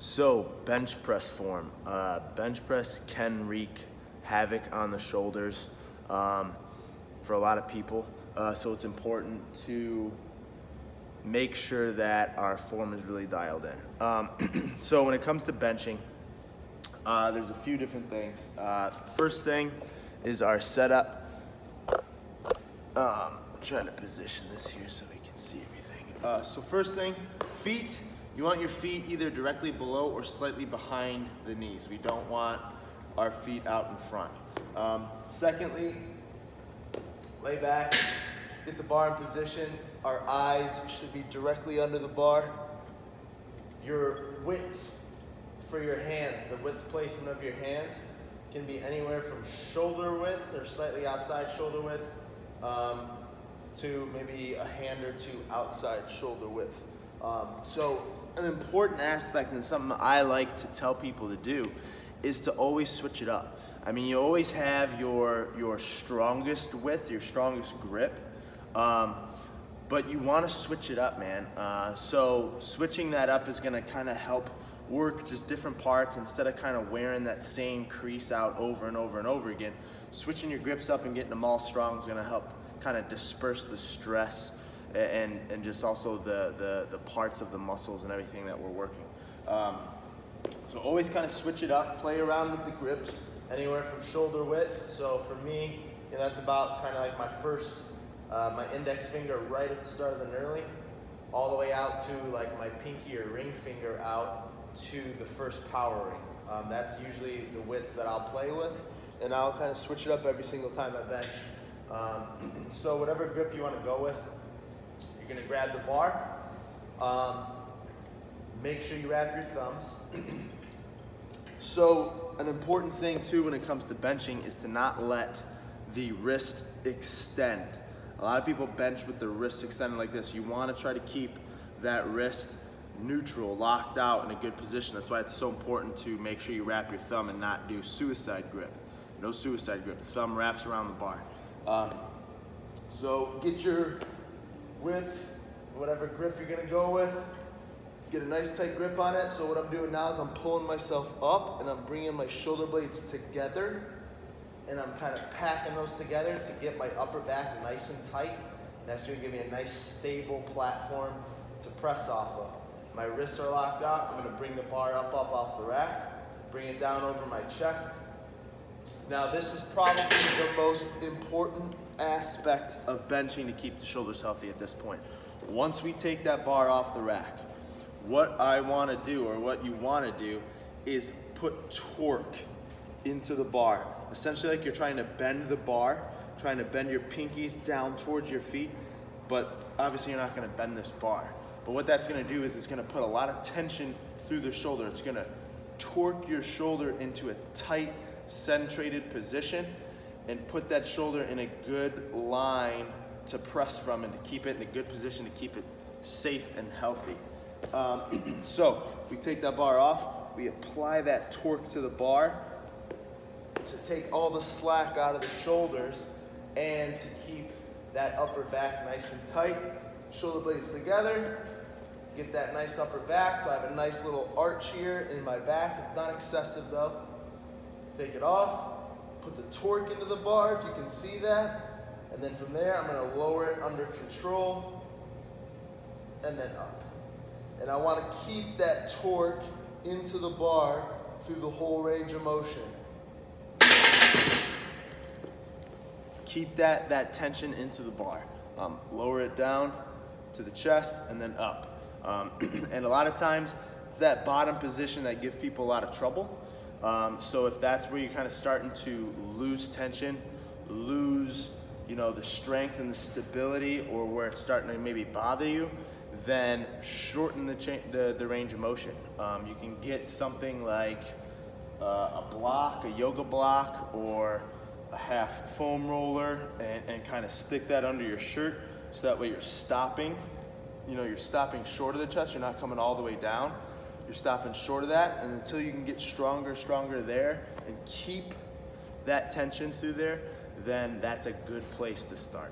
So, bench press form. Bench press can wreak havoc on the shoulders for a lot of people. So it's important to make sure that our form is really dialed in. So when it comes to benching, there's a few different things. First thing is our setup. Trying to position this here so we can see everything. So first thing, feet. You want your feet either directly below or slightly behind the knees. We don't want our feet out in front. Secondly, lay back, get the bar in position. Our eyes should be directly under the bar. Your width for your hands, the width placement of your hands can be anywhere from shoulder width or slightly outside shoulder width to maybe a hand or two outside shoulder width. So an important aspect and something I like to tell people to do is to always switch it up. I mean, you always have your strongest width, your strongest grip, but you want to switch it up, man. So switching that up is going to kind of help work just different parts instead of kind of wearing that same crease out over and over and over again. Switching your grips up and getting them all strong is going to help kind of disperse the stress and just also the parts of the muscles and everything that we're working. So always kind of switch it up, play around with the grips, anywhere from shoulder width. So for me, that's about kind of like my first, my index finger right at the start of the knurling, all the way out to like my pinky or ring finger out to the first power ring. That's usually the widths that I'll play with, and I'll kind of switch it up every single time I bench. So whatever grip you want to go with, you're going to grab the bar. Make sure you wrap your thumbs. So an important thing too when it comes to benching is to not let the wrist extend. A lot of people bench with the wrist extended like this. You want to try to keep that wrist neutral, locked out in a good position. That's why it's so important to make sure you wrap your thumb and not do suicide grip. No suicide grip. Thumb wraps around the bar. So get your width, whatever grip you're gonna go with, get a nice tight grip on it. So what I'm doing now is I'm pulling myself up and I'm bringing my shoulder blades together and I'm kind of packing those together to get my upper back nice and tight. And that's gonna give me a nice stable platform to press off of. My wrists are locked out. I'm gonna bring the bar up off the rack, bring it down over my chest. Now this is probably the most important aspect of benching to keep the shoulders healthy at this point. Once we take that bar off the rack, what I want to do, or what you want to do, is put torque into the bar. Essentially like you're trying to bend the bar, trying to bend your pinkies down towards your feet, but obviously you're not going to bend this bar. But what that's going to do is it's going to put a lot of tension through the shoulder. It's going to torque your shoulder into a tight, centrated position and put that shoulder in a good line to press from and to keep it in a good position to keep it safe and healthy. So we take that bar off, we apply that torque to the bar to take all the slack out of the shoulders and to keep that upper back nice and tight. Shoulder blades together, get that nice upper back. So I have a nice little arch here in my back. It's not excessive though. Take it off, put the torque into the bar if you can see that, and then from there I'm going to lower it under control and then up. And I want to keep that torque into the bar through the whole range of motion. Keep that tension into the bar. Lower it down to the chest and then up. And a lot of times it's that bottom position that gives people a lot of trouble. So if that's where you're kind of starting to lose tension, lose, the strength and the stability, or where it's starting to maybe bother you, then shorten the range of motion. You can get something like a block, a yoga block, or a half foam roller, and kind of stick that under your shirt, so that way you're stopping. You're stopping short of the chest. You're not coming all the way down. You're stopping short of that, and until you can get stronger there and keep that tension through there, then that's a good place to start.